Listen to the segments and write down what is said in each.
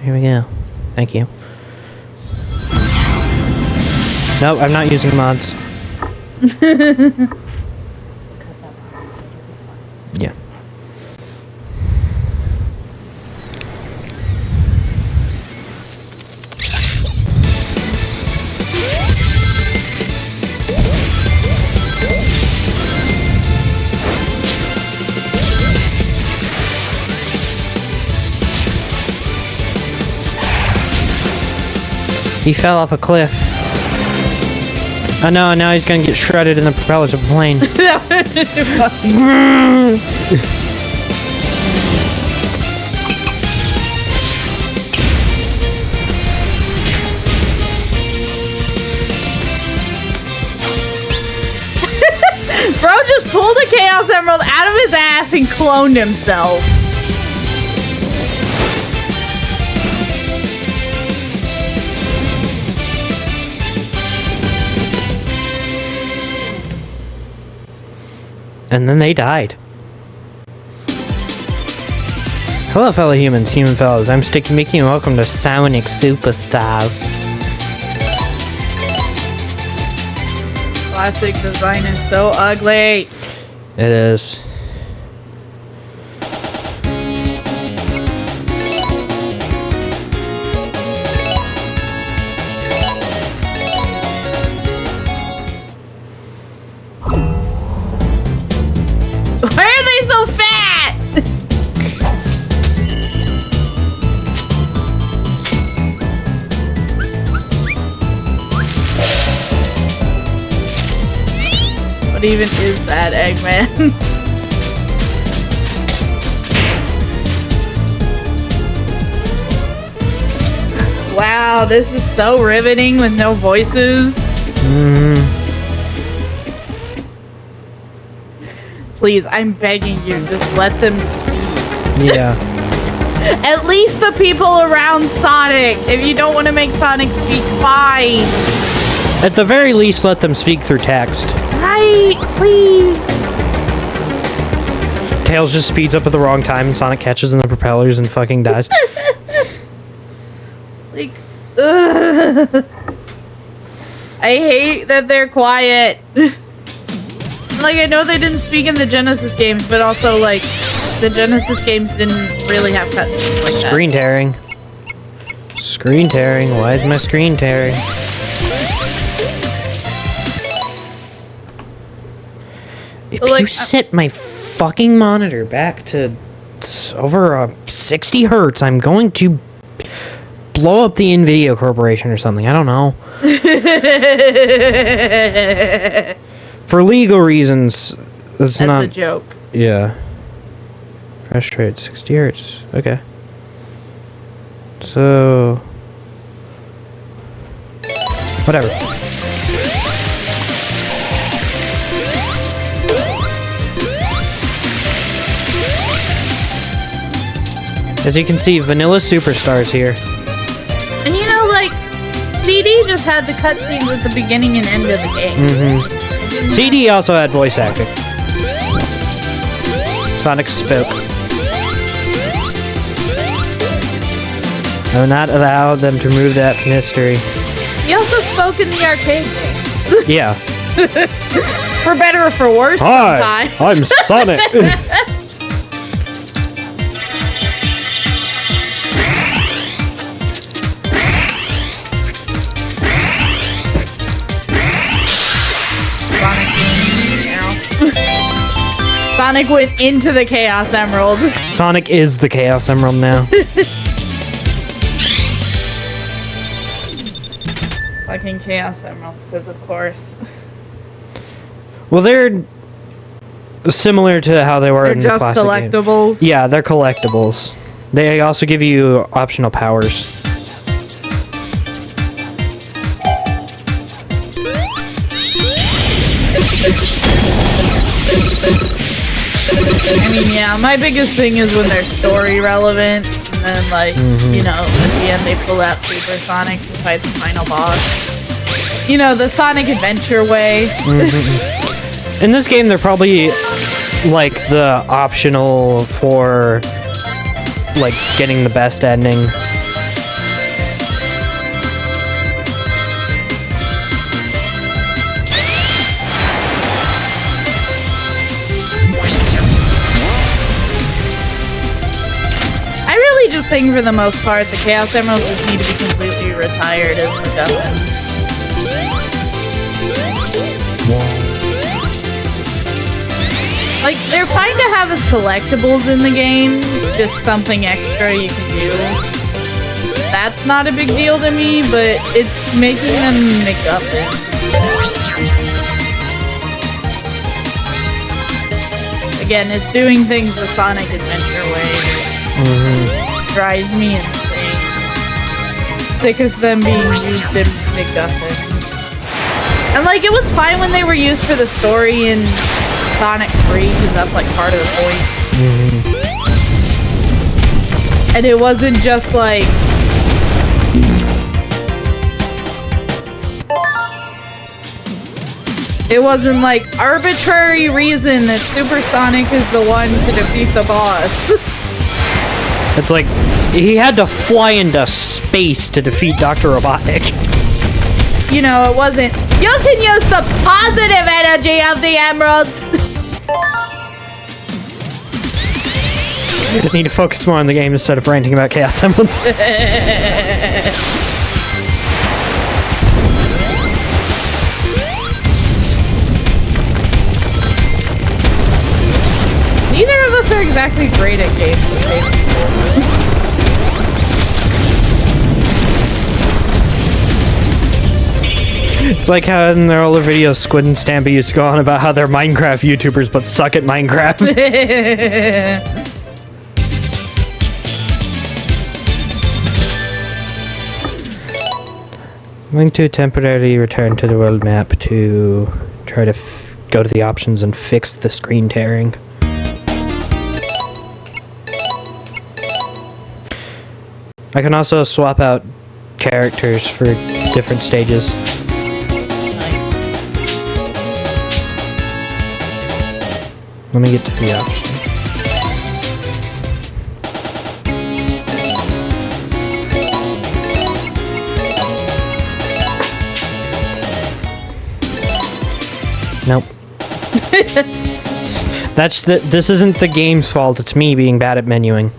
Here we go. Thank you. Nope, I'm not using mods. Yeah. He fell off a cliff. Oh no, now he's gonna get shredded in the propellers of a plane. Bro just pulled a Chaos Emerald out of his ass and cloned himself. And then they died. Hello, fellow humans, human fellows. I'm Sticky Mickey, and welcome to Sonic Superstars. Classic design is so ugly. It is. Why are they so fat? What even is that, Eggman? Wow, this is so riveting with no voices. Please, I'm begging you, just let them speak. Yeah. At least the people around Sonic. If you don't want to make Sonic speak, fine. At the very least, let them speak through text. Right, please. Tails just speeds up at the wrong time and Sonic catches in the propellers and fucking dies. Like, ugh. I hate that they're quiet. Like, I know they didn't speak in the Genesis games, but also, like, the Genesis games didn't really have cutscenes like that. Screen tearing. Screen tearing. Why is my screen tearing? If Like, you set my fucking monitor back to over 60 hertz, I'm going to blow up the NVIDIA Corporation or something. I don't know. For legal reasons, it's That's not a joke. Yeah. Frustrate 60 hertz. Okay. So whatever. As you can see, Vanilla Superstars here. And you know, like, CD just had the cutscenes at the beginning and end of the game. CD also had voice acting. Sonic spoke. I will not allow them to remove that from history. He also spoke in the arcade games. Yeah. For better or for worse, Hi, sometimes. I'm Sonic. Sonic went into the Chaos Emerald. Sonic is the Chaos Emerald now. Fucking Chaos Emeralds, because of course. Well, they're similar to how they were They're in the just classic game. collectibles. Yeah, they're collectibles. They also give you optional powers. I mean, yeah, my biggest thing is when they're story relevant, and then, like, you know, at the end they pull out Super Sonic to fight the final boss. You know, the Sonic Adventure way. In this game, they're probably like the optional for like getting the best ending. strangest thing for the most part. The Chaos Emeralds just need to be completely retired as MacGuffins. Like, they're fine to have as collectibles in the game, just something extra you can do. That's not a big deal to me, but it's making them MacGuffins. Again, it's doing things the Sonic Adventure way. Drives me insane. Sick of them being used in MacGuffins. And like, it was fine when they were used for the story in Sonic 3, because that's like part of the point. And it wasn't just like... It wasn't like arbitrary reason that Super Sonic is the one to defeat the boss. It's like, he had to fly into space to defeat Dr. Robotnik. You know, it wasn't, you can use the positive energy of the emeralds. You just need to focus more on the game instead of ranting about Chaos Emeralds. Neither of us are exactly great at games with face people. It's like how in their older videos, Squid and Stampy used to go on about how they're Minecraft YouTubers but suck at Minecraft. I'm going to temporarily return to the world map to try to go to the options and fix the screen tearing. I can also swap out characters for different stages. Let me get to the option. Nope. This isn't the game's fault, it's me being bad at menuing.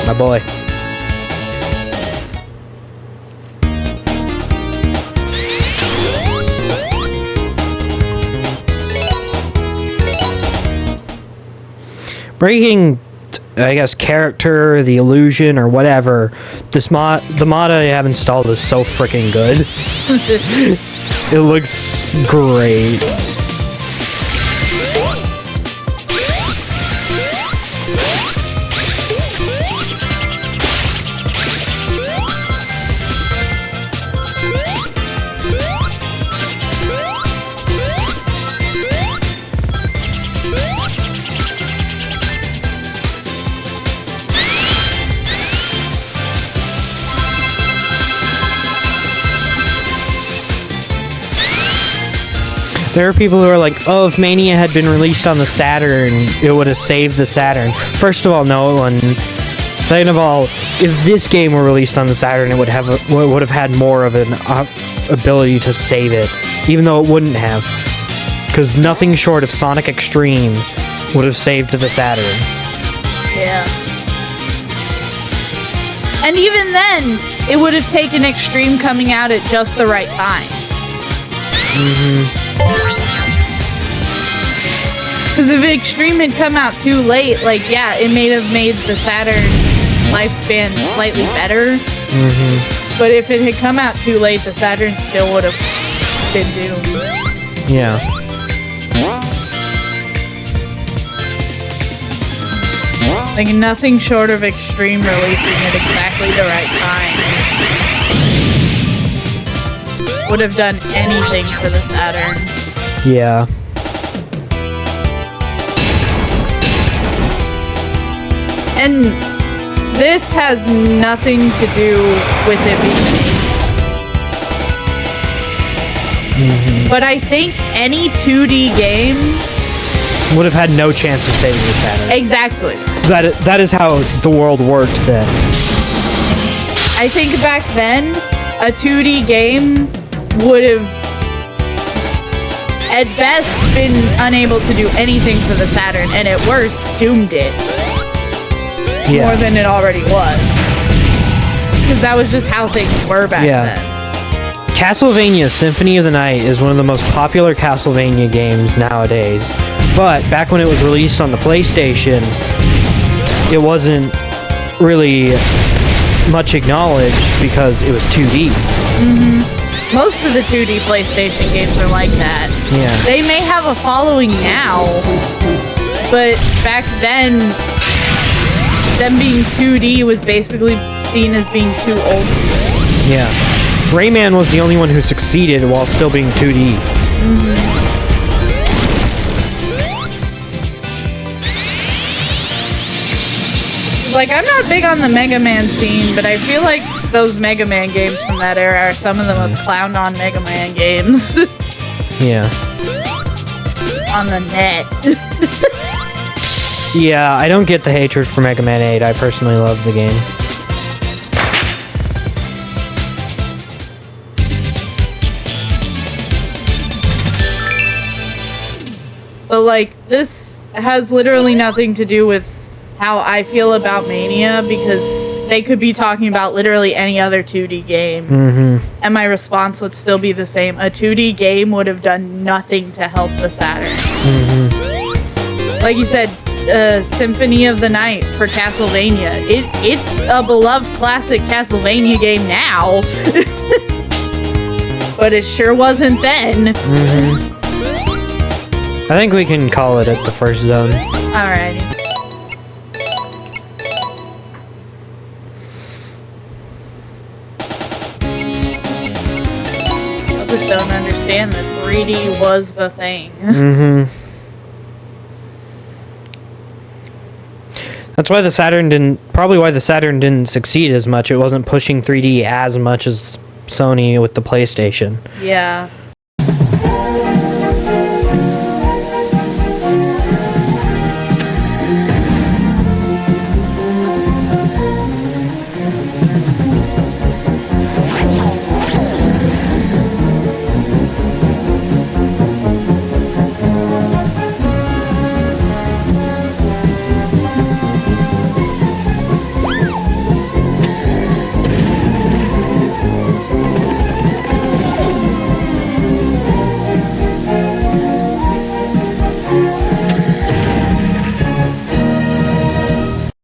My boy. Breaking, I guess, character, the illusion, or whatever, the mod I have installed is so freaking good. It looks great. There are people who are like, oh, if Mania had been released on the Saturn, it would have saved the Saturn. First of all, no one. Second of all, if this game were released on the Saturn, it would have had more of an ability to save it, even though it wouldn't have, because nothing short of Sonic Extreme would have saved the Saturn. Yeah. And even then, it would have taken Extreme coming out at just the right time. Because if Extreme had come out too late, like, yeah, it may have made the Saturn lifespan slightly better. But if it had come out too late, the Saturn still would have been doomed. Yeah. Like, nothing short of Extreme releasing at exactly the right time would have done anything for the Saturn. Yeah. And this has nothing to do with it being made. But I think any 2D game Would have had no chance of saving the Saturn. Exactly. That is how the world worked then. I think back then, a 2D game would have at best been unable to do anything for the Saturn, and at worst, doomed it Yeah. more than it already was. Because that was just how things were back then. Castlevania Symphony of the Night is one of the most popular Castlevania games nowadays. But back when it was released on the PlayStation, it wasn't really much acknowledged because it was 2D. Most of the 2D PlayStation games are like that. Yeah. They may have a following now, but back then, them being 2D was basically seen as being too old. Yeah. Rayman was the only one who succeeded while still being 2D. Like, I'm not big on the Mega Man scene, but I feel like those Mega Man games from that era are some of the most clowned on Mega Man games Yeah. on the net. Yeah, I don't get the hatred for Mega Man 8. I personally love the game. But, like, this has literally nothing to do with how I feel about Mania, because they could be talking about literally any other 2D game, and my response would still be the same. A 2D game would have done nothing to help the Saturn. Like you said, Symphony of the Night for Castlevania. It's a beloved classic Castlevania game now, but it sure wasn't then. I think we can call it at the first zone. Alrighty. I just don't understand that 3D was the thing. That's why the Saturn didn't succeed as much. It wasn't pushing 3D as much as Sony with the PlayStation. Yeah.